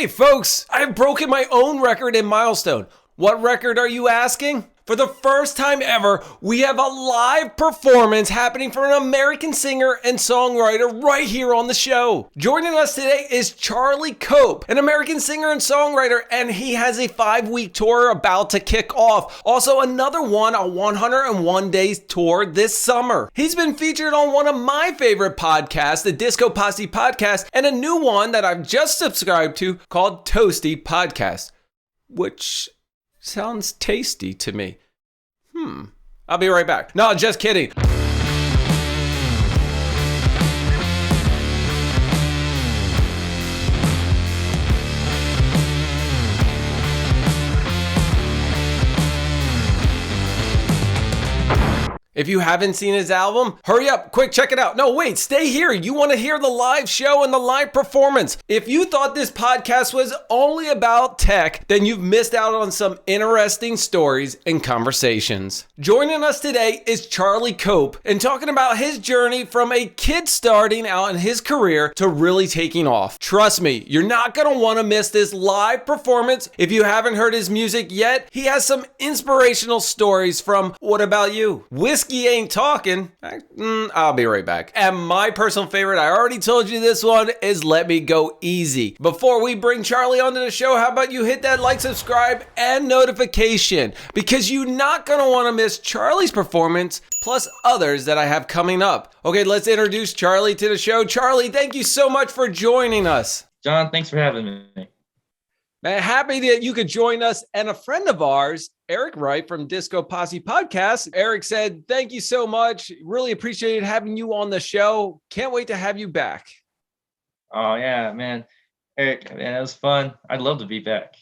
Hey folks, I have broken my own record in Milestone. What record are you asking? For the first time ever, we have a live performance happening from an American singer and songwriter right here on the show. Joining us today is Charlie Cope, an American singer and songwriter, and he has a 5-week tour about to kick off. Also, another one, a 101 days tour this summer. He's been featured on one of my favorite podcasts, the Discoposse podcast, and a new one that I've just subscribed to called Toasty Podcast, which sounds tasty to me. I'll be right back. No, just kidding. If you haven't seen his album, hurry up, quick, check it out. No, wait, stay here. You want to hear the live show and the live performance. If you thought this podcast was only about tech, then you've missed out on some interesting stories and conversations. Joining us today is Charlie Cope and talking about his journey from a kid starting out in his career to really taking off. Trust me, you're not going to want to miss this live performance. If you haven't heard his music yet, he has some inspirational stories from What About You? Whiskey Ain't Talking. I'll be right back. And my personal favorite, I already told you this one, is Let Me Go Easy. Before we bring Charlie onto the show, how about you hit that like, subscribe, and notification, because you're not going to want to miss Charlie's performance, plus others that I have coming up. Okay, let's introduce Charlie to the show. Charlie, thank you so much for joining us. John, thanks for having me. Man, happy that you could join us. And a friend of ours, Eric Wright from Discoposse Podcast. Eric said, thank you so much. Really appreciated having you on the show. Can't wait to have you back. Oh, yeah, man. Eric, man, it was fun. I'd love to be back.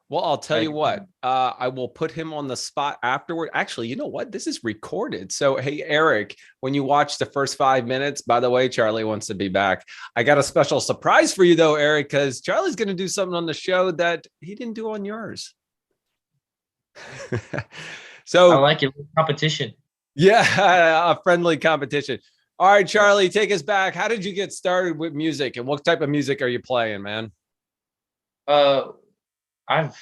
Well, I'll tell you what, I will put him on the spot afterward. Actually, you know what? This is recorded. So, hey, Eric, when you watch the first 5 minutes, by the way, Charlie wants to be back. I got a special surprise for you, though, Eric, because Charlie's going to do something on the show that he didn't do on yours. So I like it. Competition. Yeah, a friendly competition. All right, Charlie, take us back. How did you get started with music, and what type of music are you playing, man? I've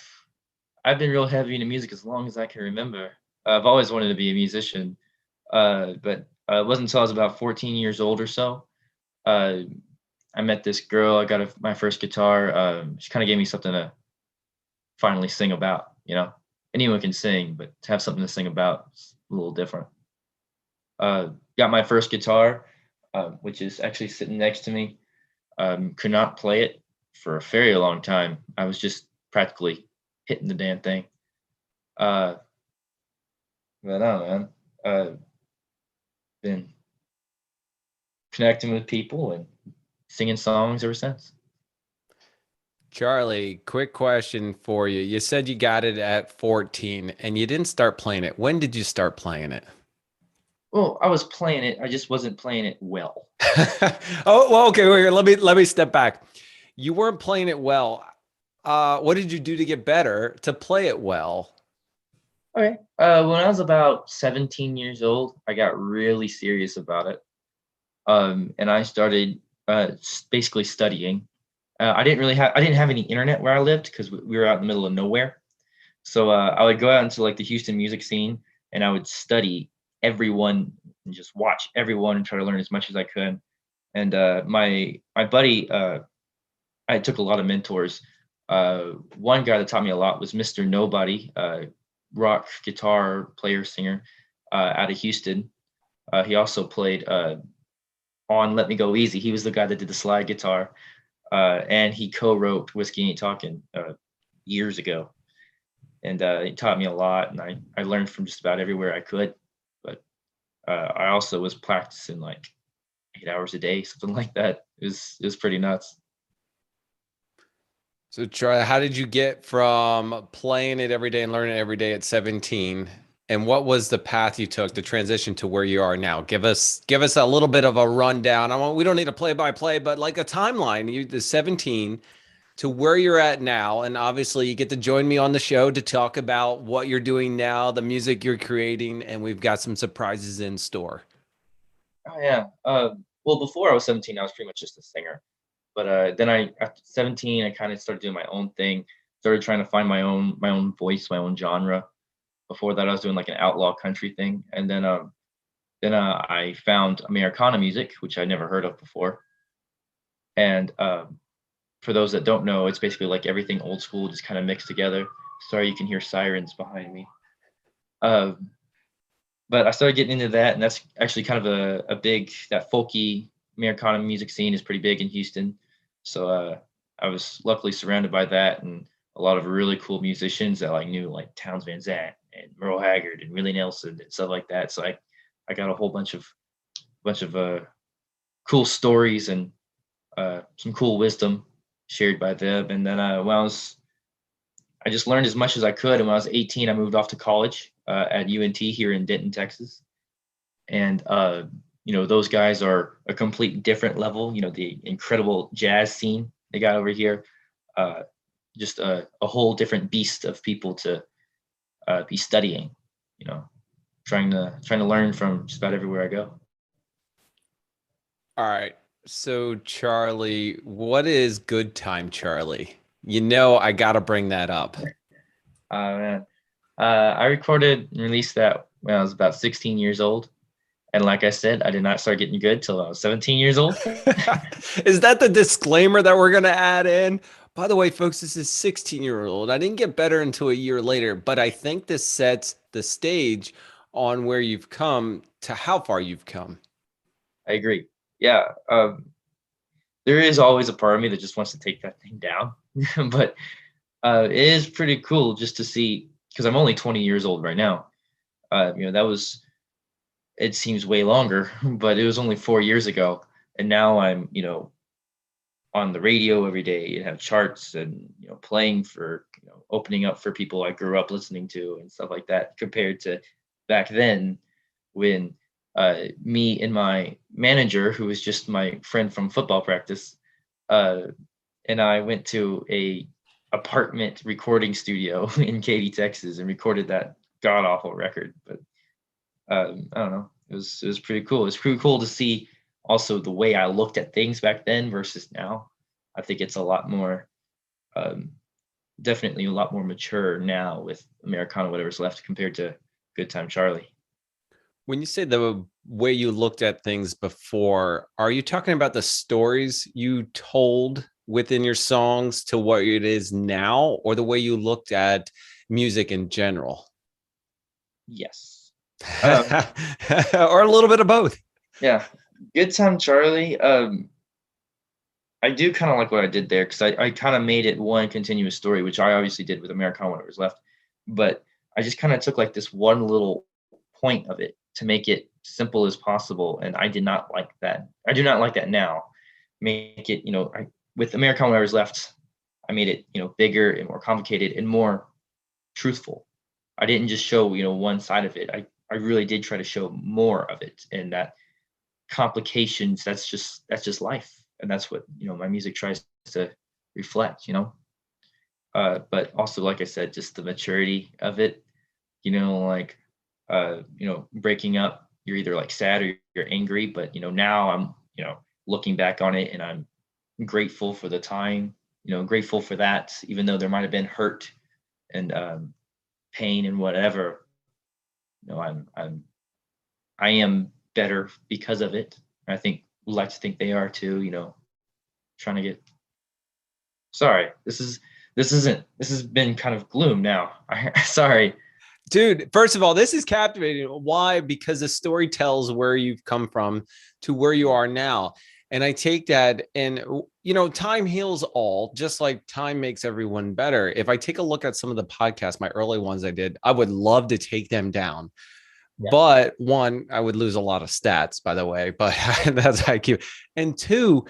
been real heavy into music as long as I can remember. I've always wanted to be a musician, but it wasn't until I was about 14 years old or so. I met this girl. I got my first guitar. She kind of gave me something to finally sing about. You know, anyone can sing, but to have something to sing about is a little different. Got my first guitar, which is actually sitting next to me. Could not play it for a very long time. I was just practically hitting the damn thing. But I don't know, man. Been connecting with people and singing songs ever since. Charlie, quick question for you. You said you got it at 14 and you didn't start playing it. When did you start playing it? Well, I was playing it. I just wasn't playing it well. Oh, well, okay. Wait, let me step back. You weren't playing it well. What did you do to get better to play it well? Okay. When I was about 17 years old, I got really serious about it. And I started basically studying. I didn't have any internet where I lived because we were out in the middle of nowhere. So I would go out into like the Houston music scene and I would study everyone and just watch everyone and try to learn as much as I could. And my buddy, I took a lot of mentors. One guy that taught me a lot was Mr. Nobody, rock guitar player, singer out of Houston. He also played on Let Me Go Easy. He was the guy that did the slide guitar. And he co-wrote Whiskey Ain't Talking years ago. And he taught me a lot, and I learned from just about everywhere I could. But I also was practicing like 8 hours a day, something like that. It was pretty nuts. So, Charlie, how did you get from playing it every day and learning it every day at 17? And what was the path you took to transition to where you are now? Give us a little bit of a rundown. We don't need a play-by-play, but like a timeline. The 17 to where you're at now. And obviously you get to join me on the show to talk about what you're doing now, the music you're creating, and we've got some surprises in store. Oh, yeah. Well, before I was 17, I was pretty much just a singer. But then after 17, I kind of started doing my own thing, started trying to find my own voice, my own genre. Before that, I was doing like an outlaw country thing, and then I found Americana music, which I never heard of before. And for those that don't know, it's basically like everything old school just kind of mixed together. Sorry, you can hear sirens behind me. Um, but I started getting into that, and that's actually kind of a big, that folky Americana music scene is pretty big in Houston. So I was luckily surrounded by that and a lot of really cool musicians that like knew like Towns Van Zandt and Merle Haggard and Willie Nelson and stuff like that. So I got a whole bunch of cool stories and some cool wisdom shared by them. And then I just learned as much as I could. And when I was 18, I moved off to college at UNT here in Denton, Texas. And those guys are a complete different level. The incredible jazz scene they got over here, just a whole different beast of people to be studying. Trying to learn from just about everywhere I go. All right. So, Charlie, what is Good Time Charlie? I got to bring that up. Man. I recorded and released that when I was about 16 years old. And like I said, I did not start getting good till I was 17 years old. Is that the disclaimer that we're going to add in? By the way, folks, this is 16-year-old. I didn't get better until a year later, but I think this sets the stage on where you've come to how far you've come. I agree. Yeah. There is always a part of me that just wants to take that thing down. But it is pretty cool just to see, because I'm only 20 years old right now. It seems way longer, but it was only 4 years ago. And now I'm, on the radio every day and have charts and, playing for, opening up for people I grew up listening to and stuff like that, compared to back then when me and my manager, who was just my friend from football practice, and I went to a apartment recording studio in Katy, Texas, and recorded that god awful record. But I don't know, it was pretty cool. It's pretty cool to see also the way I looked at things back then versus now. I think it's a lot more, definitely a lot more mature now with Americana, whatever's left, compared to Good Time Charlie. When you say the way you looked at things before, are you talking about the stories you told within your songs to what it is now, or the way you looked at music in general? Yes. Or a little bit of both. Yeah. Good Time Charlie. I do kind of like what I did there, because I kind of made it one continuous story, which I obviously did with Americana, whatever's left. But I just kind of took like this one little point of it to make it simple as possible. And I did not like that. I do not like that now. Make it, with Americana, whatever's left, I made it, bigger and more complicated and more truthful. I didn't just show, one side of it. I really did try to show more of it, and that complications, that's just life. And that's what, my music tries to reflect, but also, like I said, just the maturity of it, breaking up, you're either like sad or you're angry, but, now I'm, looking back on it, and I'm grateful for the time, grateful for that, even though there might've been hurt and pain and whatever, I am better because of it. I think we like to think they are too, trying to get, sorry, this has been kind of gloom now. Sorry. Dude, first of all, this is captivating. Why? Because the story tells where you've come from to where you are now. And I take that, and, time heals all, just like time makes everyone better. If I take a look at some of the podcasts, my early ones I did, I would love to take them down. Yeah. But one, I would lose a lot of stats, by the way, but that's IQ. And two,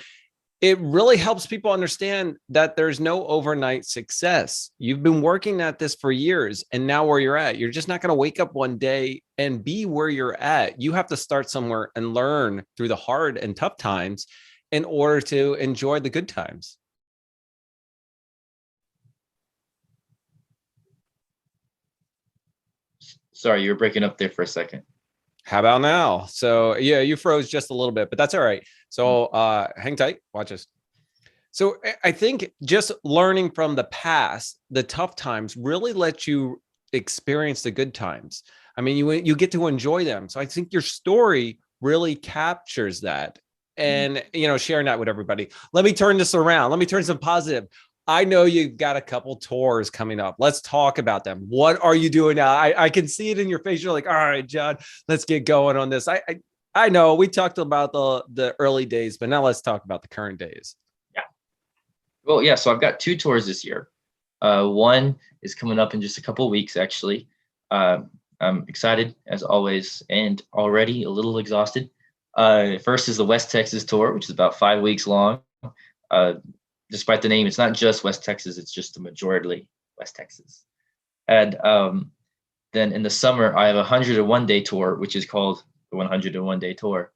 it really helps people understand that there's no overnight success. You've been working at this for years, and now where you're at, you're just not going to wake up one day and be where you're at. You have to start somewhere and learn through the hard and tough times in order to enjoy the good times. Sorry, you were breaking up there for a second. How about now? So yeah, you froze just a little bit, but that's all right. So hang tight, watch us. So I think just learning from the past, the tough times really let you experience the good times. I mean, you get to enjoy them. So I think your story really captures that. And, sharing that with everybody. Let me turn this around. Let me turn some positive. I know you've got a couple tours coming up. Let's talk about them. What are you doing now? I can see it in your face. You're like, all right, John, let's get going on this. I know we talked about the early days, but now let's talk about the current days. Yeah. Well, yeah. So I've got 2 tours this year. One is coming up in just a couple of weeks, actually. I'm excited as always, and already a little exhausted. First is the West Texas tour, which is about 5 weeks long. Despite the name, it's not just West Texas; it's just the majority West Texas. And then in the summer, I have a 101-day tour, which is called the 101-day tour.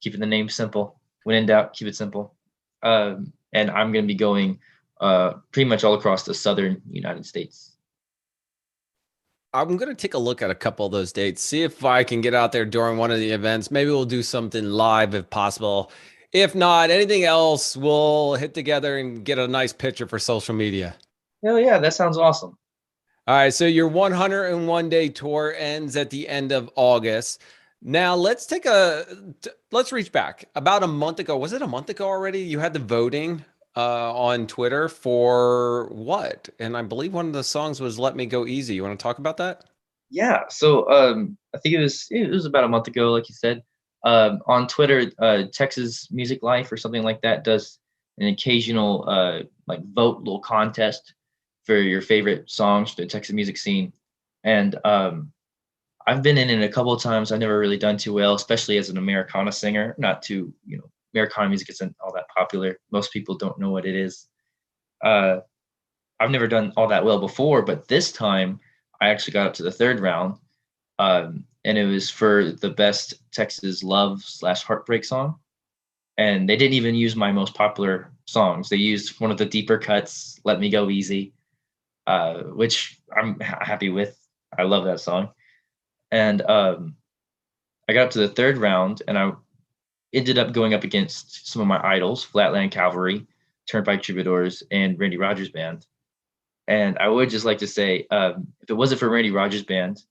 Keeping the name simple. When in doubt, keep it simple. And I'm going to be going pretty much all across the southern United States. I'm going to take a look at a couple of those dates, see if I can get out there during one of the events. Maybe we'll do something live if possible. If not, anything else, we'll hit together and get a nice picture for social media. Hell yeah, that sounds awesome. All right, so your 101-day tour ends at the end of August. Now let's reach back. About a month ago, was it a month ago already? You had the voting on Twitter for what? And I believe one of the songs was "Let Me Go Easy." You want to talk about that? Yeah. So I think it was about a month ago, like you said. On Twitter, Texas Music Life or something like that does an occasional like vote little contest for your favorite songs for the Texas music scene. And I've been in it a couple of times. I've never really done too well, especially as an Americana singer. Not too, Americana music isn't all that popular. Most people don't know what it is. I've never done all that well before, but this time I actually got up to the 3rd round. And it was for the best Texas love/heartbreak song. And they didn't even use my most popular songs. They used one of the deeper cuts, "Let Me Go Easy," which I'm happy with. I love that song. And I got up to the 3rd round, and I ended up going up against some of my idols, Flatland Cavalry, Turnpike Troubadours, and Randy Rogers Band. And I would just like to say, if it wasn't for Randy Rogers Band,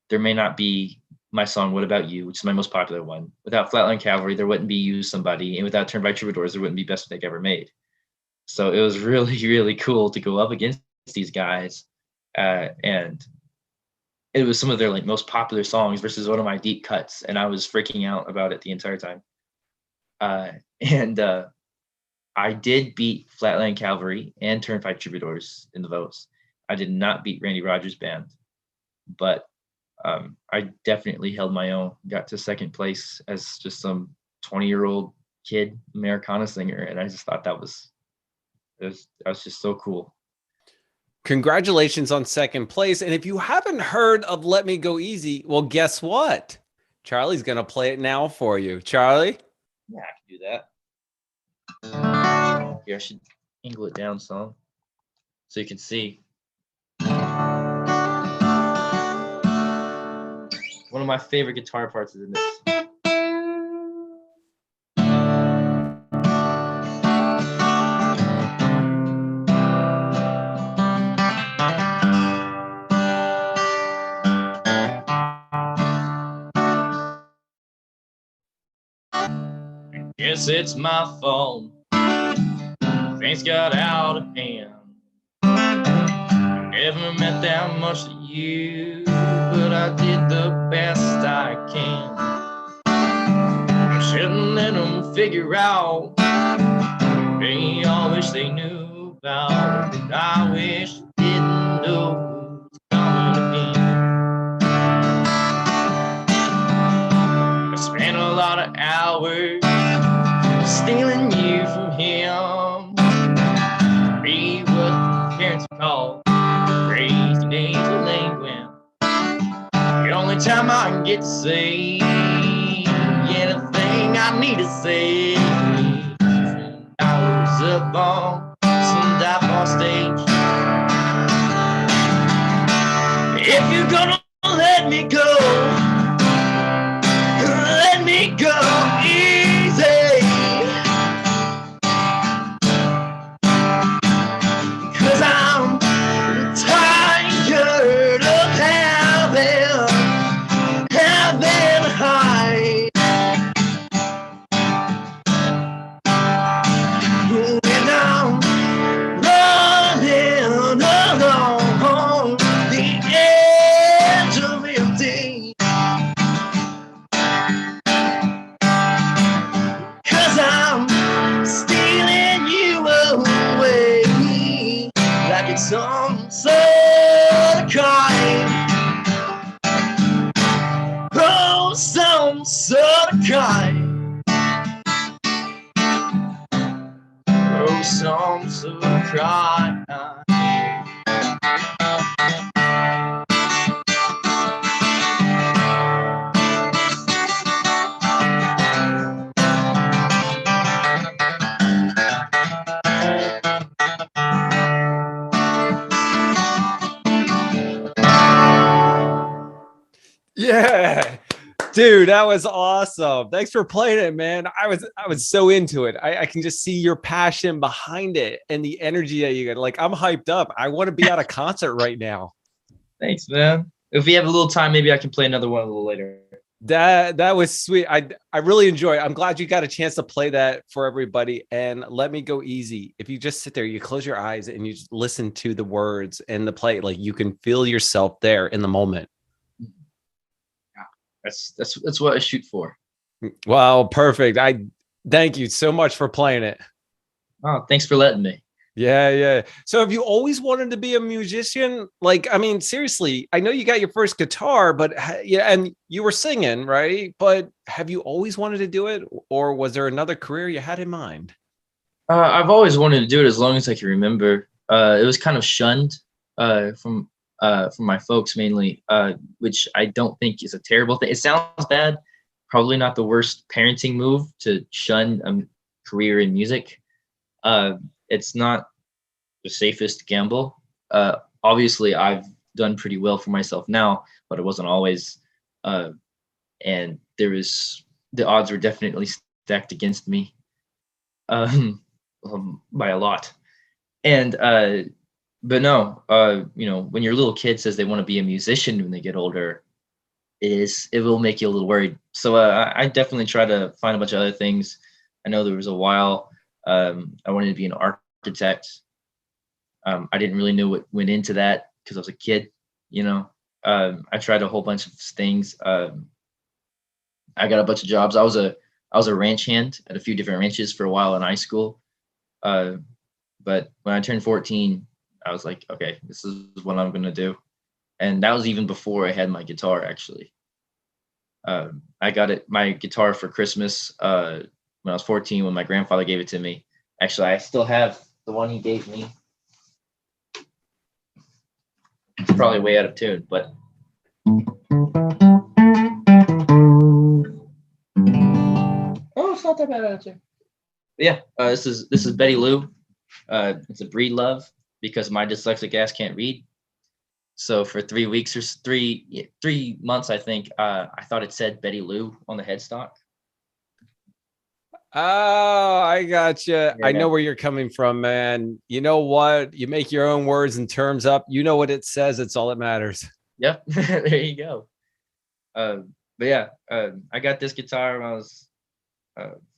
there may not be my song "What About You," which is my most popular one. Without Flatland Cavalry, there wouldn't be "Use Somebody," and without Turnpike Troubadours, there wouldn't be "Best Mistake Ever Made." So it was really, really cool to go up against these guys, and it was some of their like most popular songs versus one of my deep cuts, and I was freaking out about it the entire time. And I did beat Flatland Cavalry and Turnpike Troubadours in the votes. I did not beat Randy Rogers Band, but I definitely held my own, got to 2nd place as just some 20-year-old kid Americana singer. And I just thought that was just so cool. Congratulations on 2nd place. And if you haven't heard of "Let Me Go Easy," well, guess what? Charlie's going to play it now for you. Charlie? Yeah, I can do that. Here, I should angle it down some so you can see. One of my favorite guitar parts is in this. Guess it's my fault. Things got out of hand. Never meant that much to you, but I did the best I can. I shouldn't let them figure out they all wish they knew about, but I wish they didn't know who's coming again. I spent a lot of hours stealing you from him. Be what parents call crazy days of language. The only time I can get to say anything I need to say. I was up on some dive bar stage. If you're gonna let me go, let me go easy. some sort of kind. Oh, some sort of kind. Oh, some sort of kind. Yeah. Dude, that was awesome. Thanks for playing it, man. I was so into it. I can just see your passion behind it and the energy that you get. Like, I'm hyped up. I want to be at a concert right now. Thanks, man. If we have a little time, maybe I can play another one a little later. That was sweet. I really enjoy it. I'm glad you got a chance to play that for everybody. And let me go easy. If you just sit there, you close your eyes and you just listen to the words and the play, like you can feel yourself there in the moment. That's what I shoot for. Wow, perfect. I thank you so much for playing it. Oh, thanks for letting me. Yeah. So have you always wanted to be a musician? Like, I mean, seriously, I know you got your first guitar, but yeah, and you were singing, right? But have you always wanted to do it, or was there another career you had in mind? I've always wanted to do it as long as I can remember. It was kind of shunned from my folks mainly, which I don't think is a terrible thing. It sounds bad, probably not the worst parenting move to shun a career in music. It's not the safest gamble. Obviously, I've done pretty well for myself now, but it wasn't always. And the odds were definitely stacked against me by a lot. And but no, when your little kid says they want to be a musician when they get older, it will make you a little worried. So I definitely try to find a bunch of other things. I know there was a while I wanted to be an architect. I didn't really know what went into that because I was a kid. I tried a whole bunch of things. I got a bunch of jobs. I was a ranch hand at a few different ranches for a while in high school. But when I turned 14, I was like, okay, this is what I'm gonna do. And that was even before I had my guitar. Actually, I got my guitar for Christmas when I was 14 when my grandfather gave it to me. Actually, I still have the one he gave me. It's probably way out of tune, but it's not that bad out of tune. But yeah, this is Betty Lou. It's a breed love because my dyslexic ass can't read. So for 3 weeks or 3 months, I think I thought it said Betty Lou on the headstock. Oh, I gotcha. Yeah. I know where you're coming from, man. You know what? You make your own words and terms up. You know what it says. It's all that matters. Yep. There you go. But yeah, I got this guitar when I was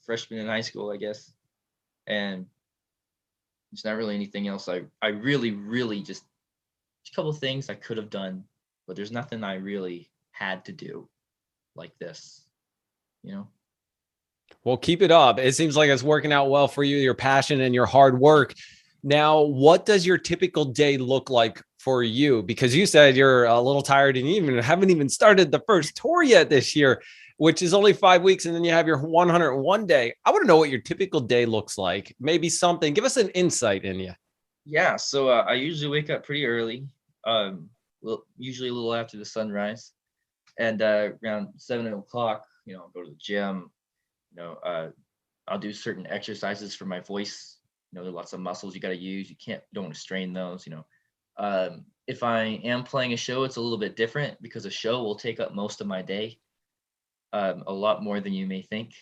freshman in high school, I guess. And it's not really anything else. I really just a couple of things I could have done, but there's nothing I really had to do like this, Well, keep it up. It seems like it's working out well for you, your passion and your hard work. Now, what does your typical day look like for you? Because you said you're a little tired and you haven't even started the first tour yet this year, which is only 5 weeks. And then you have your 101 day. I want to know what your typical day looks like. Maybe something. Give us an insight in you. Yeah. So I usually wake up pretty early, usually a little after the sunrise. And around 7 o'clock, I'll go to the gym. I'll do certain exercises for my voice. There are lots of muscles you got to use. You don't want to strain those. If I am playing a show, it's a little bit different because a show will take up most of my day, a lot more than you may think.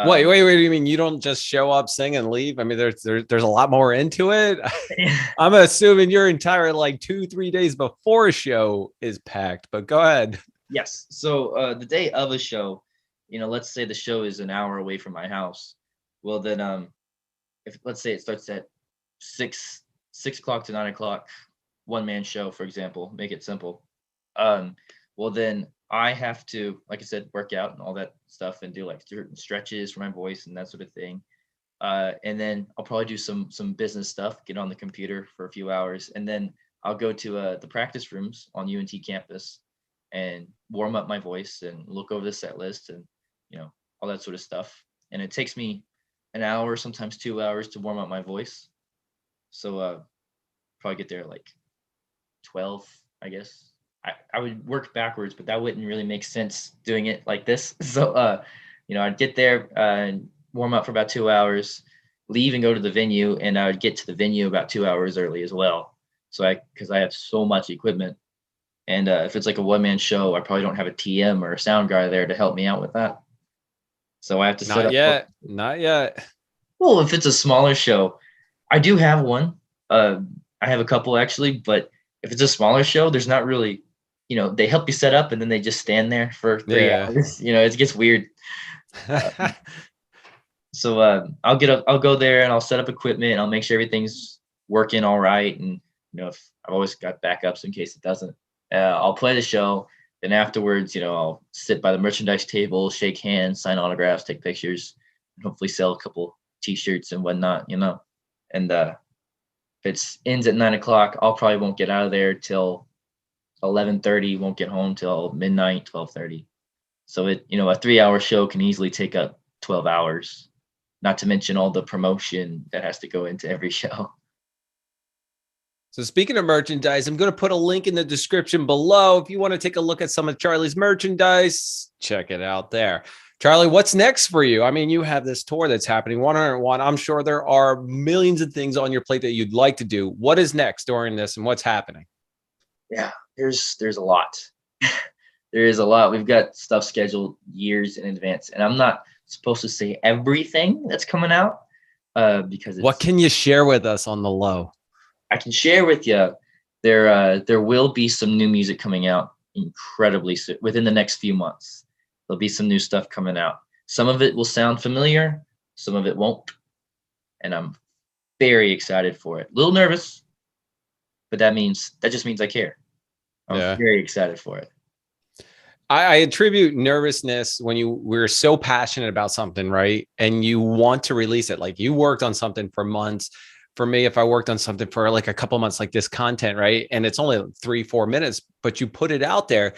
Wait. You mean you don't just show up, sing, and leave? I mean, there's a lot more into it. I'm assuming your entire 2-3 days before a show is packed. But go ahead. Yes. So the day of a show, let's say the show is an hour away from my house. Well, then, if let's say it starts at 6 o'clock to 9 o'clock, one-man show, for example, make it simple. Well, then I have to, like I said, work out and all that stuff and do certain stretches for my voice and that sort of thing. And then I'll probably do some business stuff, get on the computer for a few hours, and then I'll go to the practice rooms on UNT campus and warm up my voice and look over the set list and all that sort of stuff. And it takes me an hour, sometimes 2 hours to warm up my voice. So probably get there at like 12, I guess. I would work backwards, but that wouldn't really make sense doing it like this. So I'd get there and warm up for about 2 hours, leave and go to the venue, and I would get to the venue about 2 hours early as well. So because I have so much equipment, and if it's like a one-man show, I probably don't have a TM or a sound guy there to help me out with that. So I have to set up. Not yet. Well, if it's a smaller show, I do have one. I have a couple actually, but if it's a smaller show, there's not really, they help you set up and then they just stand there for 3 hours. It gets weird. So I'll go there and I'll set up equipment and I'll make sure everything's working all right. And if I've always got backups in case it doesn't, I'll play the show. Then afterwards, I'll sit by the merchandise table, shake hands, sign autographs, take pictures, and hopefully sell a couple T-shirts and whatnot. And if it ends at 9 o'clock, I'll probably won't get out of there till 11:30. Won't get home till midnight, 12:30. So a 3-hour show can easily take up 12 hours. Not to mention all the promotion that has to go into every show. So speaking of merchandise, I'm going to put a link in the description below. If you want to take a look at some of Charlie's merchandise, check it out there. Charlie, what's next for you? I mean, you have this tour that's happening, 101. I'm sure there are millions of things on your plate that you'd like to do. What is next during this and what's happening? Yeah, there's a lot. There is a lot. We've got stuff scheduled years in advance, and I'm not supposed to say everything that's coming out because what can you share with us on the low? I can share with you there will be some new music coming out incredibly soon, within the next few months. There'll be some new stuff coming out. Some of it will sound familiar, some of it won't, and I'm very excited for it. A little nervous, but that just means I care. I'm very excited for it. I attribute nervousness when we're so passionate about something, right? And you want to release it. Like you worked on something for months. For me, if I worked on something for like a couple months, like this content, right? And it's only 3-4 minutes, but you put it out there,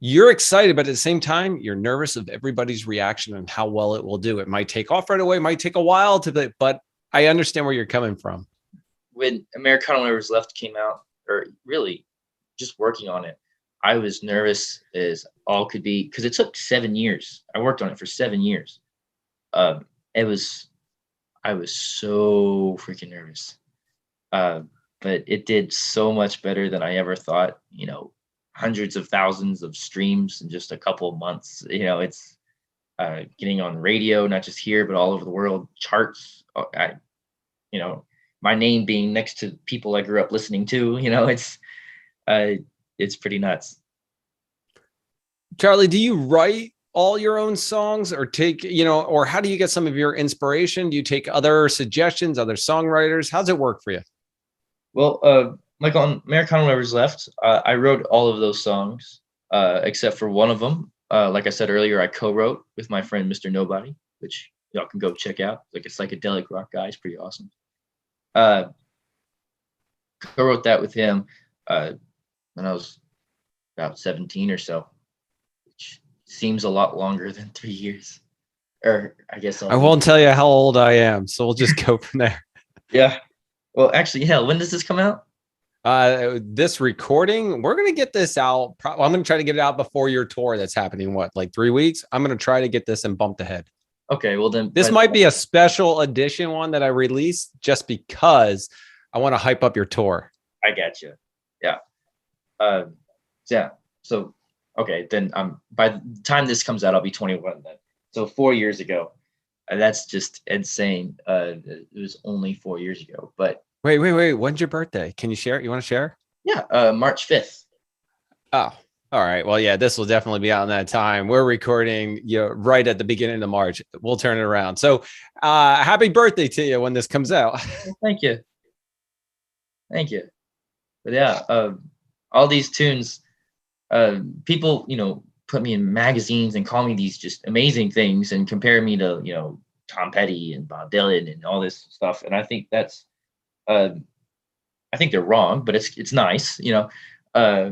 you're excited, but at the same time, you're nervous of everybody's reaction and how well it will do. It might take off right away, it might take a while but I understand where you're coming from. When American Singer Left came out, or really just working on it, I was nervous as all could be because it took 7 years. I worked on it for 7 years. I was so freaking nervous. But it did so much better than I ever thought. Hundreds of thousands of streams in just a couple of months. It's getting on the radio, not just here, but all over the world. Charts. My name being next to people I grew up listening to. It's pretty nuts. Charlie, do you write all your own songs or or how do you get some of your inspiration? Do you take other suggestions, other songwriters? How's it work for you? Well, like on American Singer Left, I wrote all of those songs, except for one of them. Like I said earlier, I co-wrote with my friend, Mr. Nobody, which y'all can go check out. Like a psychedelic rock guy. He's pretty awesome. Co-wrote that with him when I was about 17 or so, which seems a lot longer than 3 years. Or I guess I won't tell you how old I am, so we'll just go from there. Yeah. Well, actually, when does this come out? This recording, we're going to get this out. I'm going to try to get it out before your tour that's happening, like 3 weeks? I'm going to try to get this and bumped ahead. Okay, well then. This might be a special edition one that I release just because I want to hype up your tour. I got you. Yeah. Yeah. So, okay, then by the time this comes out, I'll be 21 then. So 4 years ago. That's just insane. It was only 4 years ago, but. Wait. When's your birthday? Can you share it? You want to share? Yeah, March 5th. Oh, all right. Well, yeah, this will definitely be out in that time. We're recording right at the beginning of March. We'll turn it around. So happy birthday to you when this comes out. Well, thank you. But yeah, all these tunes, people, put me in magazines and call me these just amazing things and compare me to, Tom Petty and Bob Dylan and all this stuff. And I think that's I think they're wrong, but it's nice, you know. Uh,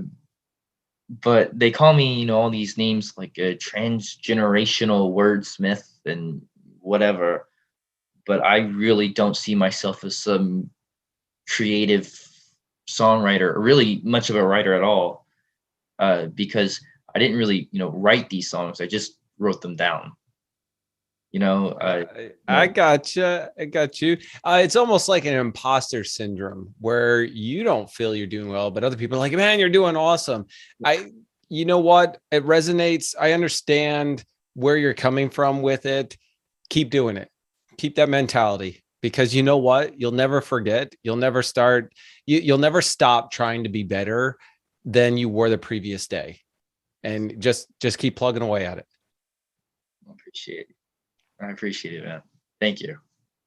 but they call me, you know, all these names like a transgenerational wordsmith and whatever. But I really don't see myself as some creative songwriter or really much of a writer at all, because I didn't really, you know, write these songs. I just wrote them down. You know, I gotcha. I got you. It's almost like an imposter syndrome where you don't feel you're doing well, but other people are like, man, you're doing awesome. You know what? It resonates. I understand where you're coming from with it. Keep doing it. Keep that mentality, because you know what? You'll never forget. You'll never you'll never stop trying to be better than you were the previous day. And just keep plugging away at it. I appreciate it, man. Thank you.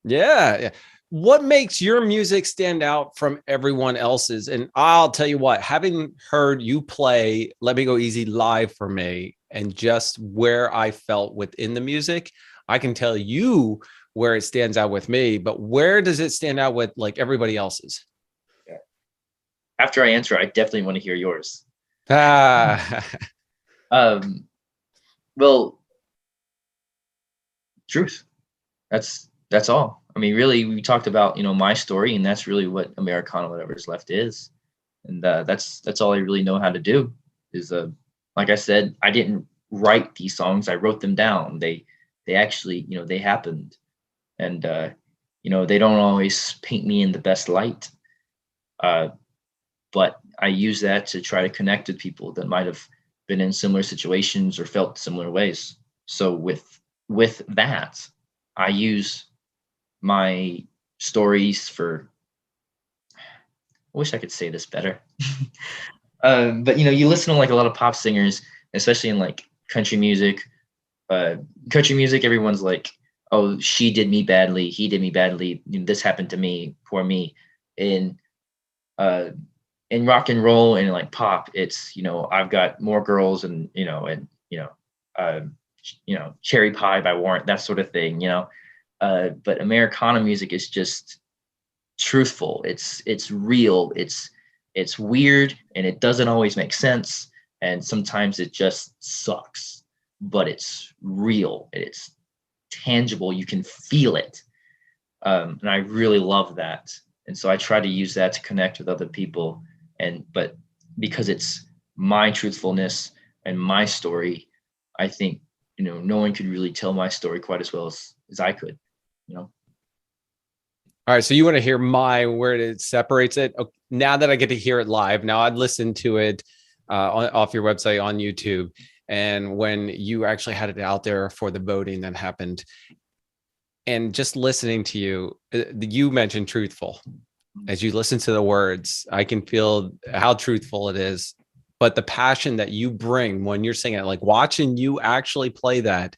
Yeah. What makes your music stand out from everyone else's? And I'll tell you what, having heard you play Let Me Go Easy live for me and just where I felt within the music, I can tell you where it stands out with me, but where does it stand out with like everybody else's? Yeah. After I answer, I definitely want to hear yours. Well, truth. That's all. I mean, really, we talked about, you know, my story, and that's really what Americana Whatever's Left is, and that's all I really know how to do. Is like I said, I didn't write these songs; I wrote them down. They actually, you know, they happened, and you know, they don't always paint me in the best light, but I use that to try to connect with people that might have been in similar situations or felt similar ways. So with that, I use my stories for, I wish I could say this better. But you know, you listen to like a lot of pop singers, especially in like country music. Everyone's like, oh, she did me badly, he did me badly, you know, this happened to me, poor me. In rock and roll and like pop, it's, you know, I've got more girls and Cherry Pie by Warrant, that sort of thing, you know. But Americana music is just truthful. It's real. It's weird, and it doesn't always make sense, and sometimes it just sucks. But it's real. It's tangible. You can feel it, and I really love that. And so I try to use that to connect with other people. But because it's my truthfulness and my story, I think, you know, no one could really tell my story quite as well as I could, you know. All right. So you want to hear where it separates it? Okay, now that I get to hear it live, now I'd listen to it off your website on YouTube. And when you actually had it out there for the voting that happened, and just listening to you, you mentioned truthful. As you listen to the words, I can feel how truthful it is. But the passion that you bring when you're singing it, like watching you actually play that,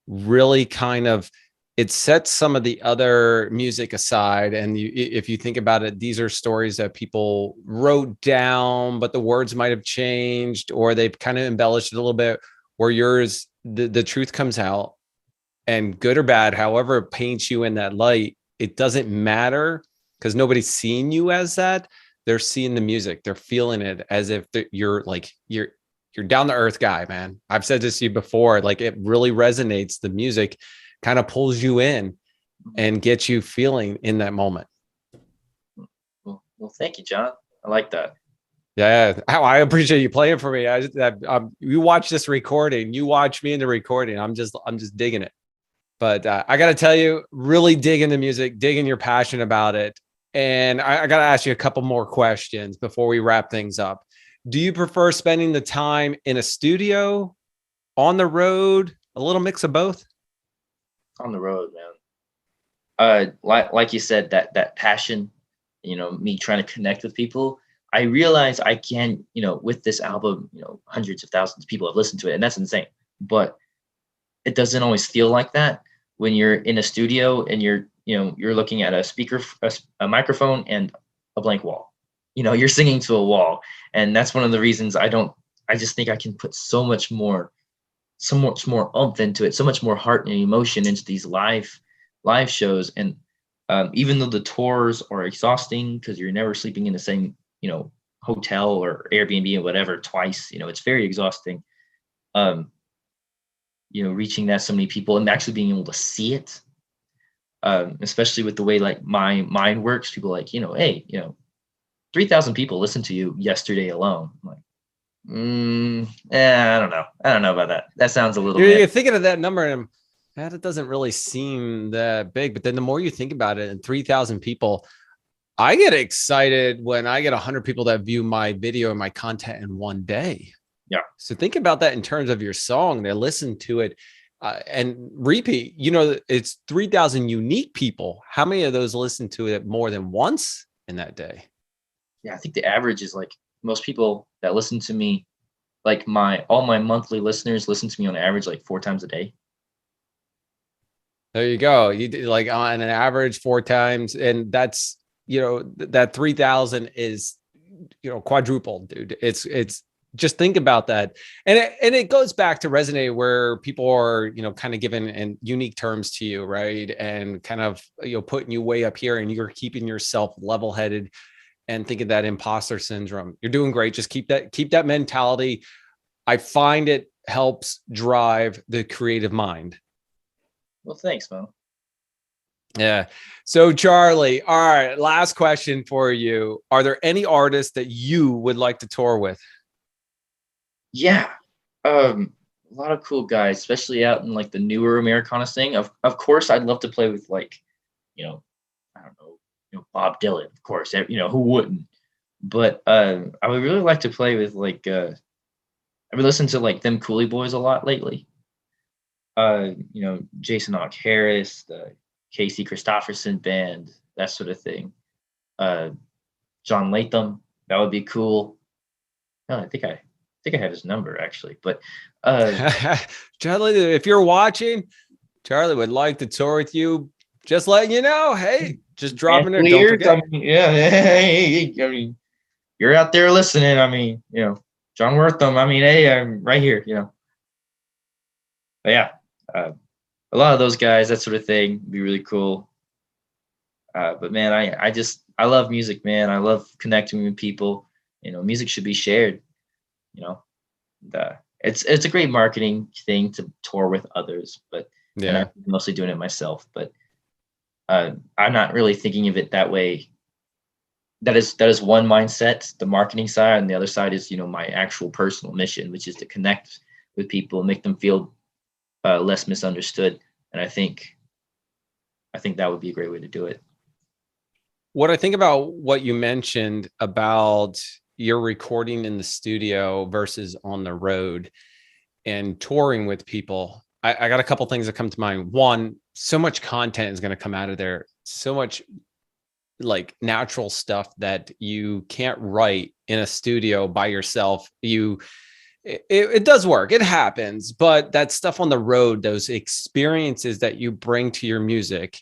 really kind of, it sets some of the other music aside. And if you think about it, these are stories that people wrote down, but the words might have changed, or they've kind of embellished it a little bit, where yours, the truth comes out, and good or bad, however it paints you in that light, it doesn't matter, because nobody's seeing you as that. They're seeing the music. They're feeling it as if you're down to earth guy, man. I've said this to you before, like it really resonates. The music kind of pulls you in and gets you feeling in that moment. Well, thank you, John. I like that. Yeah, I appreciate you playing for me. You watch this recording, you watch me in the recording. I'm just digging it. But I got to tell you, really digging the music, digging your passion about it. And I got to ask you a couple more questions before we wrap things up. Do you prefer spending the time in a studio, on the road, a little mix of both? On the road, man. Like you said, that passion, you know, me trying to connect with people. I realize I can, you know, with this album, you know, hundreds of thousands of people have listened to it, and that's insane. But it doesn't always feel like that when you're in a studio and you're looking at a speaker, a microphone, and a blank wall. You know, you're singing to a wall, and that's one of the reasons I just think I can put so much more so much more oomph into it, so much more heart and emotion into these live shows. And even though the tours are exhausting because you're never sleeping in the same, hotel or Airbnb or whatever twice, it's very exhausting. Reaching that so many people and actually being able to see it, especially with the way like my mind works. People like, hey, 3,000 people listened to you yesterday alone. I'm like, I don't know about that. That sounds a little. You're thinking of that number, and that doesn't really seem that big. But then the more you think about it, and 3,000 people, I get excited when I get 100 people that view my video and my content in one day. Yeah. So think about that in terms of your song. They listen to it and repeat. It's 3,000 unique people. How many of those listen to it more than once in that day? Yeah, I think the average is like most people that listen to me, like all my monthly listeners listen to me on average like 4 times a day. There you go. You did like on an average 4 times, and that's that 3,000 is quadrupled, dude. It's just think about that. And it goes back to Resonate, where people are, kind of giving and unique terms to you, right? And kind of, putting you way up here, and you're keeping yourself level-headed and thinking that imposter syndrome. You're doing great. Just keep that mentality. I find it helps drive the creative mind. Well, thanks, man. Yeah. So Charlie, all right, last question for you. Are there any artists that you would like to tour with? Yeah. A lot of cool guys, especially out in like the newer Americana thing. Of course, I'd love to play with like, I don't know, Bob Dylan, of course, who wouldn't? But I would really like to play with like, I've been listening to like them Cooley Boys a lot lately. Jason Ock Harris, the Casey Christopherson band, that sort of thing. John Latham, that would be cool. No, I think I have his number actually, but Charlie, if you're watching, Charlie would like to tour with you. Just letting you know, hey, just dropping it. Don't forget. I mean, you're out there listening. I mean, John Wortham. I mean, hey, I'm right here. But yeah, a lot of those guys, that sort of thing, would be really cool. But man, I love music, man. I love connecting with people. Music should be shared. It's a great marketing thing to tour with others, but I'm mostly doing it myself. But I'm not really thinking of it that way. That is one mindset, the marketing side, and the other side is my actual personal mission, which is to connect with people, make them feel less misunderstood. And I think that would be a great way to do it. What I think about what you mentioned about your recording in the studio versus on the road and touring with people, I got a couple things that come to mind. One, so much content is going to come out of there, so much like natural stuff that you can't write in a studio by yourself. It does work, it happens, but that stuff on the road, those experiences that you bring to your music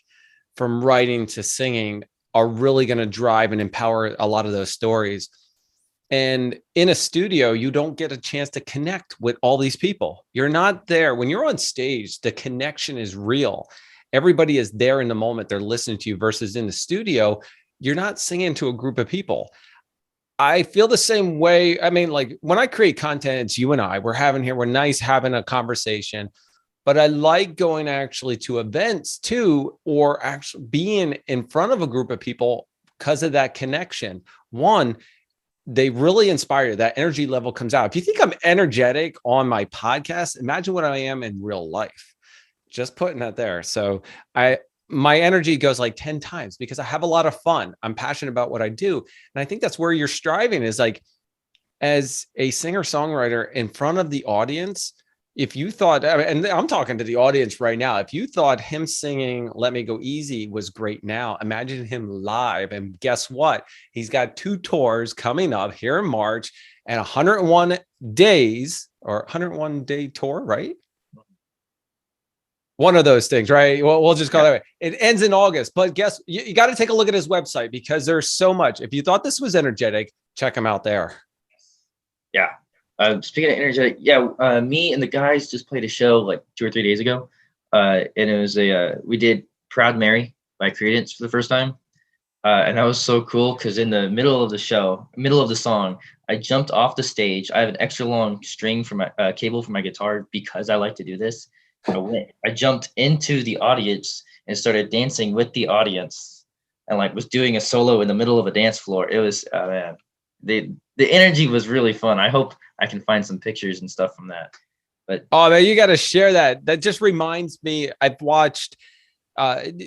from writing to singing are really going to drive and empower a lot of those stories. And in a studio, you don't get a chance to connect with all these people. You're not there. When you're on stage, the connection is real. Everybody is there in the moment. They're listening to you versus in the studio, you're not singing to a group of people. I feel the same way. I mean, like when I create content, it's you and I, we're nice having a conversation, but I like going actually to events too, or actually being in front of a group of people because of that connection. One, they really inspire you. That energy level comes out. If you think I'm energetic on my podcast, imagine what I am in real life. Just putting that there. So my energy goes like 10 times because I have a lot of fun. I'm passionate about what I do. And I think that's where you're striving is like, as a singer songwriter in front of the audience, if you thought, and I'm talking to the audience right now, if you thought him singing Let Me Go Easy was great now, imagine him live. And guess what? He's got 2 tours coming up here in March and 101 days or 101 day tour, right? One of those things, right? Well, we'll just call it that way. It ends in August, but guess you got to take a look at his website because there's so much. If you thought this was energetic, check him out there. Yeah. Speaking of energetic, yeah, me and the guys just played a show like 2 or 3 days ago, and it was we did "Proud Mary" by Creedence for the first time, and that was so cool because in the middle of the show, middle of the song, I jumped off the stage. I have an extra long string for my cable for my guitar because I like to do this. I jumped into the audience and started dancing with the audience, and like was doing a solo in the middle of a dance floor. It was man, the energy was really fun. I hope I can find some pictures and stuff from that. But oh man, you got to share that. That just reminds me. I've watched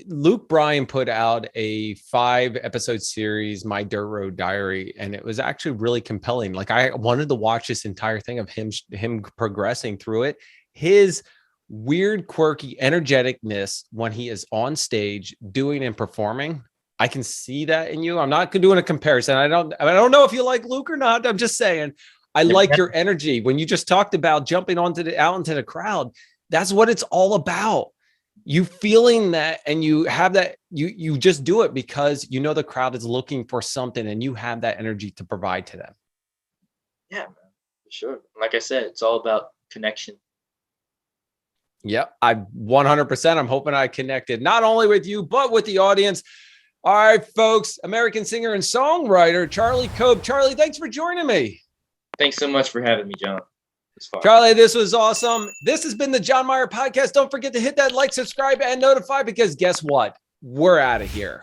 Luke Bryan put out a 5-episode series, My Dirt Road Diary, and it was actually really compelling. Like I wanted to watch this entire thing of him progressing through it. His weird, quirky energeticness when he is on stage doing and performing. I can see that in you. I'm not doing a comparison. I don't know if you like Luke or not. I'm just saying I like your energy when you just talked about jumping out into the crowd. That's what it's all about. You feeling that, and you have that, you just do it because you know the crowd is looking for something and you have that energy to provide to them. Yeah, man, for sure. Like I said, it's all about connection. Yep. I 100%. I'm hoping I connected not only with you, but with the audience. All right, folks, American singer and songwriter, Charlie Cope. Charlie, thanks for joining me. Thanks so much for having me, John. Charlie, this was awesome. This has been the John Myer Podcast. Don't forget to hit that like, subscribe, and notify, because guess what? We're out of here.